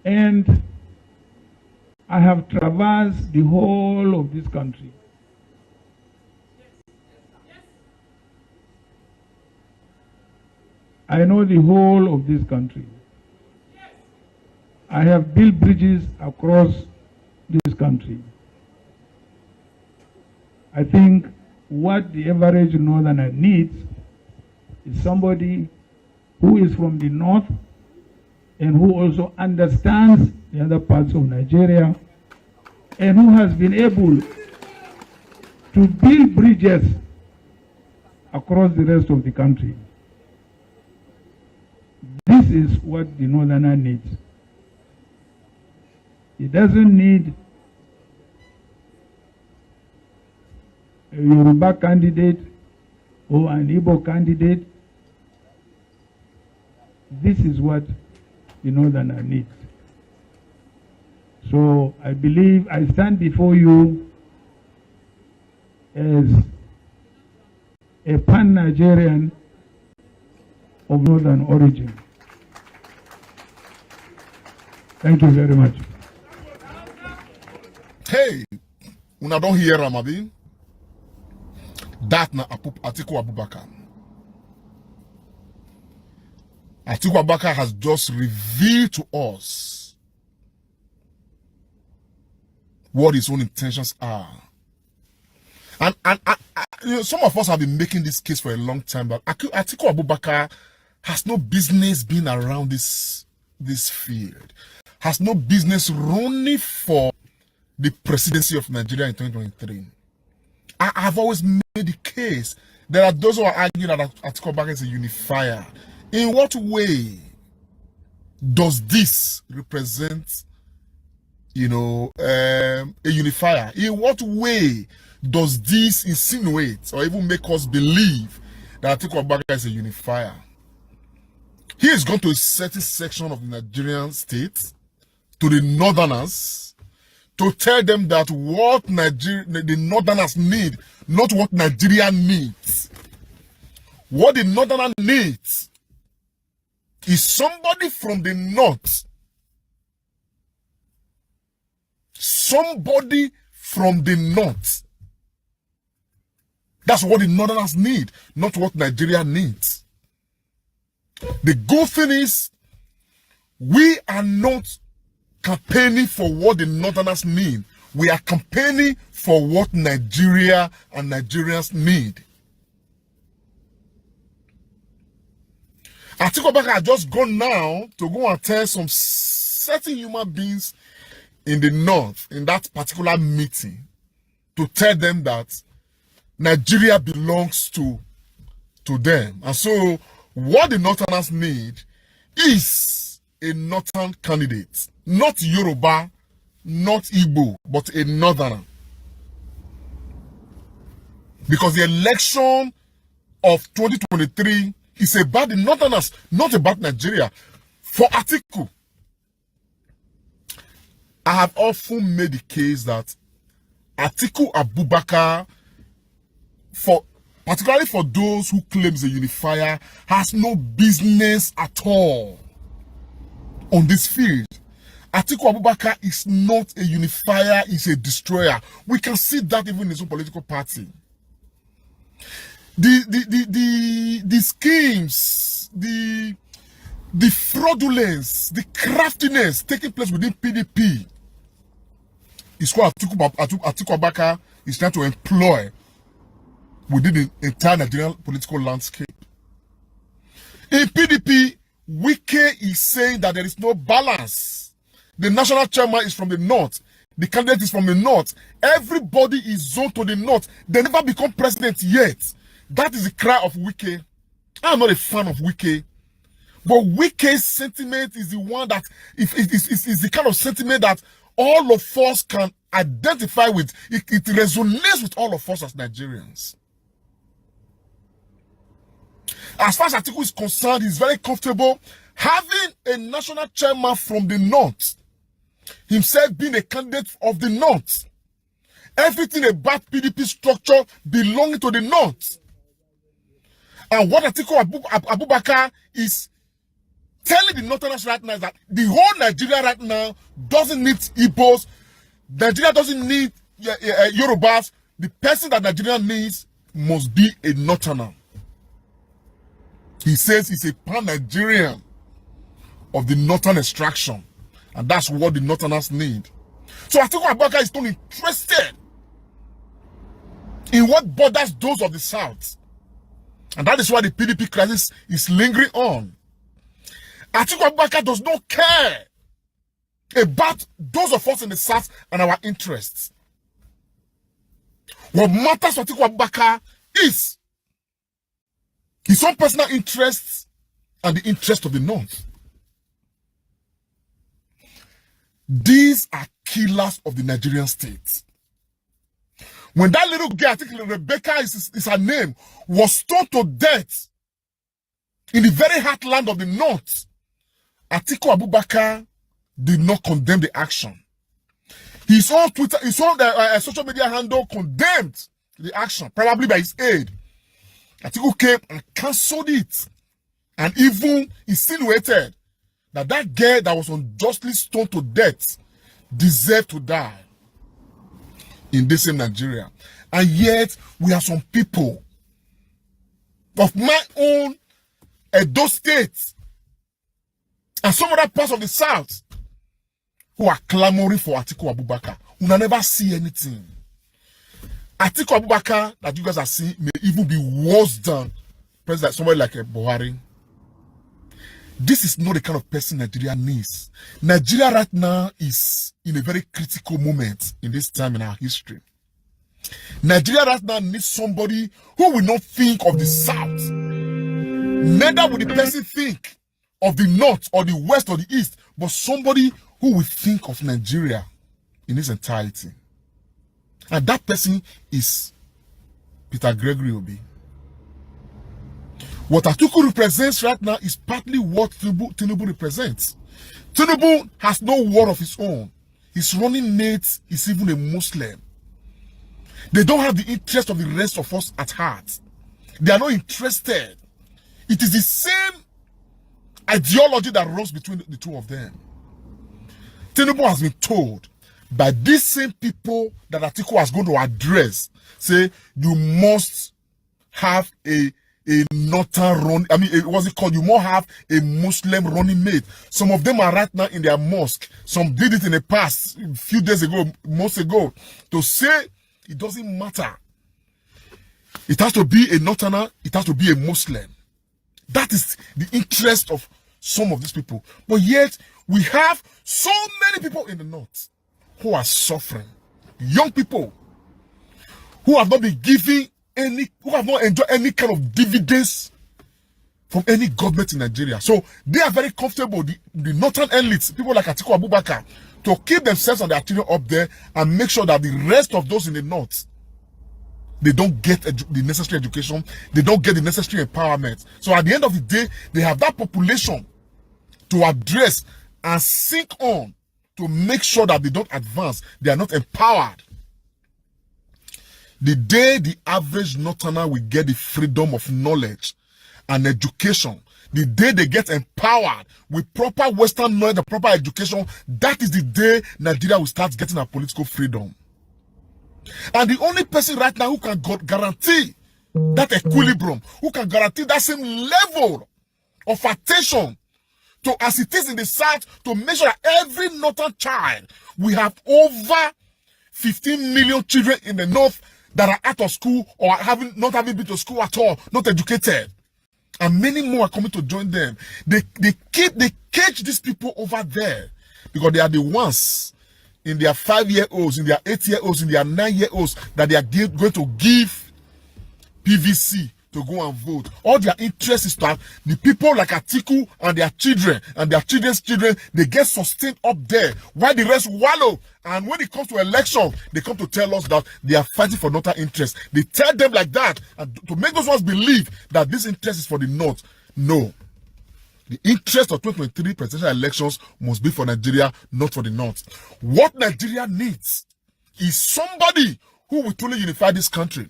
And I have traversed the whole of this country. I know the whole of this country. I have built bridges across this country. I think what the average northerner needs is somebody who is from the north and who also understands the other parts of Nigeria and who has been able to build bridges across the rest of the country. This is what the northerner needs. He doesn't need a Yoruba candidate or an Igbo candidate. This is what the northerner needs. So I believe I stand before you as a pan-Nigerian of northern origin. Thank you very much. Hey, una don't hear Ramadi? That na Atiku Abubakar. Atiku Abubakar has just revealed to us what his own intentions are. And you know, some of us have been making this case for a long time, but Atiku Abubakar has no business being around this field. Has no business running for the presidency of Nigeria in 2023. I've always made the case. There are those who are arguing that Atiku Abubakar is a unifier. In what way does this represent, you know, a unifier? In what way does this insinuate or even make us believe that Atiku Abubakar is a unifier? He has gone to a certain section of the Nigerian state, to the northerners, to tell them that what the northerners need, not what Nigeria needs. What the northerner needs is somebody from the north. Somebody from the north. That's what the northerners need, not what Nigeria needs. The good thing is, we are not campaigning for what the northerners need. We are campaigning for what Nigeria and Nigerians need. Atiku Abubakar has just gone now to go and tell some certain human beings in the north, in that particular meeting, to tell them that Nigeria belongs to them. And so what the northerners need is a northern candidate. Not Yoruba, not Igbo, but a northerner. Because the election of 2023 is about the northerners, not about Nigeria. For Atiku, I have often made the case that Atiku Abubakar, particularly for those who claim a unifier, has no business at all on this field. Atiku Abubakar is not a unifier, he's a destroyer. We can see that even in his own political party. The schemes, the fraudulence, the craftiness taking place within PDP is what Atiku Abubakar is trying to employ within the entire Nigerian political landscape. In PDP, WIKE is saying that there is no balance. The national chairman is from the north. The candidate is from the north. Everybody is zoned to the north. They never become president yet. That is the cry of WIKE. I'm not a fan of WIKE. But WIKE's sentiment is the one that is the kind of sentiment that all of us can identify with. It resonates with all of us as Nigerians. As far as Atiku is concerned, he's very comfortable having a national chairman from the north. Himself being a candidate of the north. Everything about PDP structure belonging to the north. And what Atiku Abubakar is telling the Northerners right now is that the whole Nigeria right now doesn't need Igbos. Nigeria doesn't need Yorubas. The person that Nigeria needs must be a Northerner. He says he's a pan-Nigerian of the Northern extraction. And that's what the Northerners need. So Atiku Abubakar is not interested in what borders those of the South. And that is why the PDP crisis is lingering on. Atiku Abubakar does not care about those of us in the South and our interests. What matters to Atiku Abubakar is his own personal interests and the interest of the North. These are killers of the Nigerian state. When that little girl, I think Rebecca is her name, was stoned to death in the very heartland of the North, Atiku Abubakar did not condemn the action. His own Twitter, his own social media handle condemned the action, probably by his aide. Atiku came and cancelled it, and even insinuated that that girl that was unjustly stoned to death deserved to die in this same Nigeria. And yet, we have some people of my own Edo State and some other parts of the South who are clamoring for Atiku Abubakar. We will never see anything. Atiku Abubakar that you guys are seeing may even be worse than president, somebody like Buhari. This is not the kind of person Nigeria needs. Nigeria right now is in a very critical moment in this time in our history. Nigeria right now needs somebody who will not think of the South. Neither will the person think of the North or the West or the East, but somebody who will think of Nigeria in its entirety. And that person is Peter Gregory Obi. What Atiku represents right now is partly what Tinubu represents. Tinubu has no war of his own. His running mate is even a Muslim. They don't have the interest of the rest of us at heart. They are not interested. It is the same ideology that runs between the two of them. Tinubu has been told by these same people that Atiku was going to address, say, you must have a northern run. I mean, what's it called? You must have a Muslim running mate. Some of them are right now in their mosque. Some did it in the past, a few days ago, months ago, to say it doesn't matter. It has to be a northerner. It has to be a Muslim. That is the interest of some of these people. But yet, we have so many people in the North who are suffering. Young people who have not been given who have not enjoyed any kind of dividends from any government in Nigeria. So they are very comfortable, the northern elites, people like Atiku Abubakar, to keep themselves and their children up there and make sure that the rest of those in the North, they don't get the necessary education, they don't get the necessary empowerment. So at the end of the day, they have that population to address and sink on to make sure that they don't advance, they are not empowered. The day the average northerner will get the freedom of knowledge and education, the day they get empowered with proper Western knowledge and proper education, that is the day Nigeria will start getting our political freedom. And the only person right now who can guarantee that equilibrium, who can guarantee that same level of attention to as it is in the South, to make sure that every northern child, we have over 15 million children in the North that are out of school or not having been to school at all, not educated. And many more are coming to join them. They cage these people over there because they are the ones in their 5-year-olds, in their 8-year-olds, in their 9-year-olds that they are going to give PVC to go and vote. All their interest is to have the people like Atiku and their children and their children's children, they get sustained up there while the rest wallow. And when it comes to election, they come to tell us that they are fighting for northern interest. They tell them like that and to make those ones believe that this interest is for the North. No. The interest of 2023 presidential elections must be for Nigeria, not for the North. What Nigeria needs is somebody who will truly unify this country.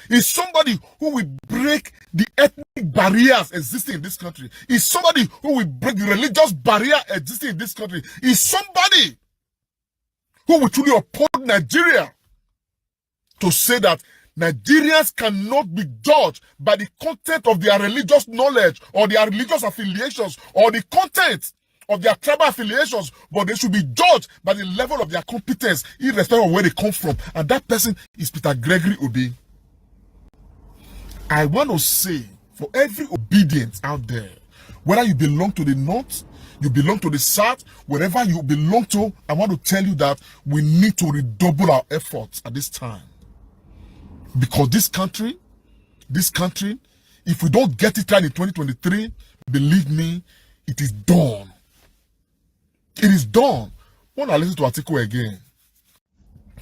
Is somebody who will break the ethnic barriers existing in this country. Is somebody who will break the religious barrier existing in this country. Is somebody who will truly uphold Nigeria to say that Nigerians cannot be judged by the content of their religious knowledge or their religious affiliations or the content of their tribal affiliations, but they should be judged by the level of their competence, irrespective of where they come from. And that person is Peter Gregory Obi. I want to say, for every obedience out there, whether you belong to the north, you belong to the south, wherever you belong to, I want to tell you that we need to redouble our efforts at this time. Because this country, if we don't get it right in 2023, believe me, it is done. It is done. When I listen to Atiku again,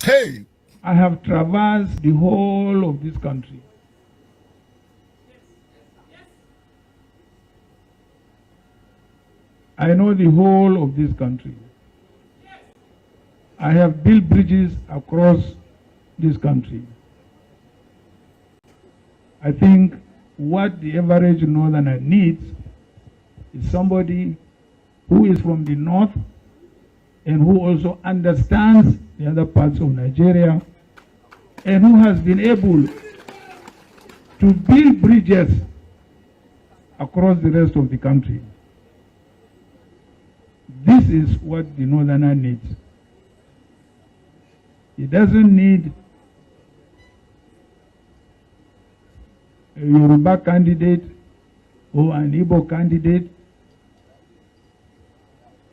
hey, I have traversed the whole of this country. I know the whole of this country. I have built bridges across this country. I think what the average northerner needs is somebody who is from the north and who also understands the other parts of Nigeria and who has been able to build bridges across the rest of the country. This is what the northerner needs. He doesn't need a Yoruba candidate or an Igbo candidate.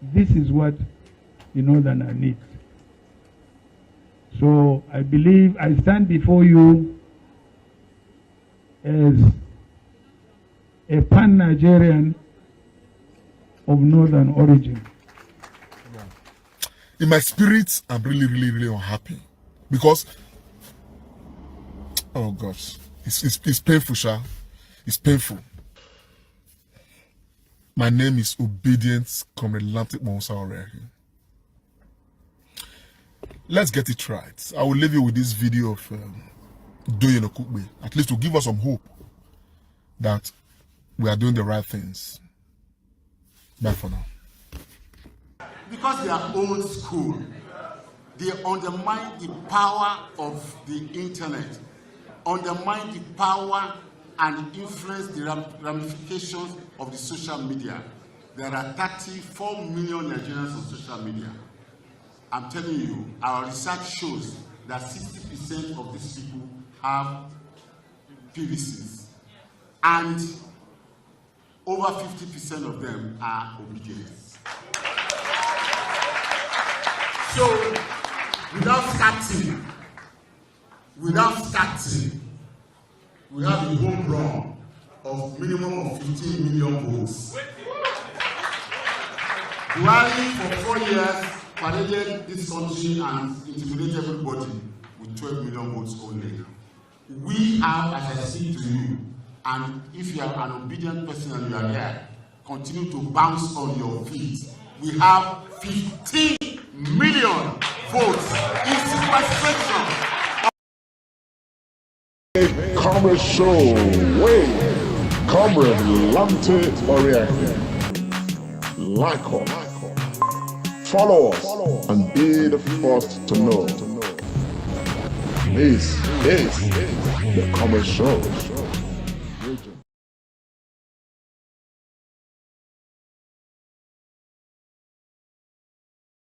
This is what the northerner needs. So I believe I stand before you as a pan-Nigerian of northern origin. In my spirit, I'm really unhappy. Because, oh gosh, it's painful, Sha. It's painful. My name is Obedience Comrade Lantic Monsa already. Let's get it right. I will leave you with this video of Doyin Okukbe, at least to give us some hope that we are doing the right things. Bye for now. Because they are old school, they undermine the power of the internet, undermine the power and influence the ramifications of the social media. There are 34 million Nigerians on social media. I'm telling you, our research shows that 60% of these people have PVCs, and over 50% of them are obedience. So, without starting, we have a home run of minimum of 15 million votes. Buhari for 4 years paraded this country and intimidated everybody with 12 million votes only. We have, as I say to you, and if you are an obedient person and you are here, continue to bounce on your feet. We have 15 million votes in circumscription. Comrade Show, Comrade Lante Oriake. Like us, follow us, and be the first to know. This is the Comrade Show.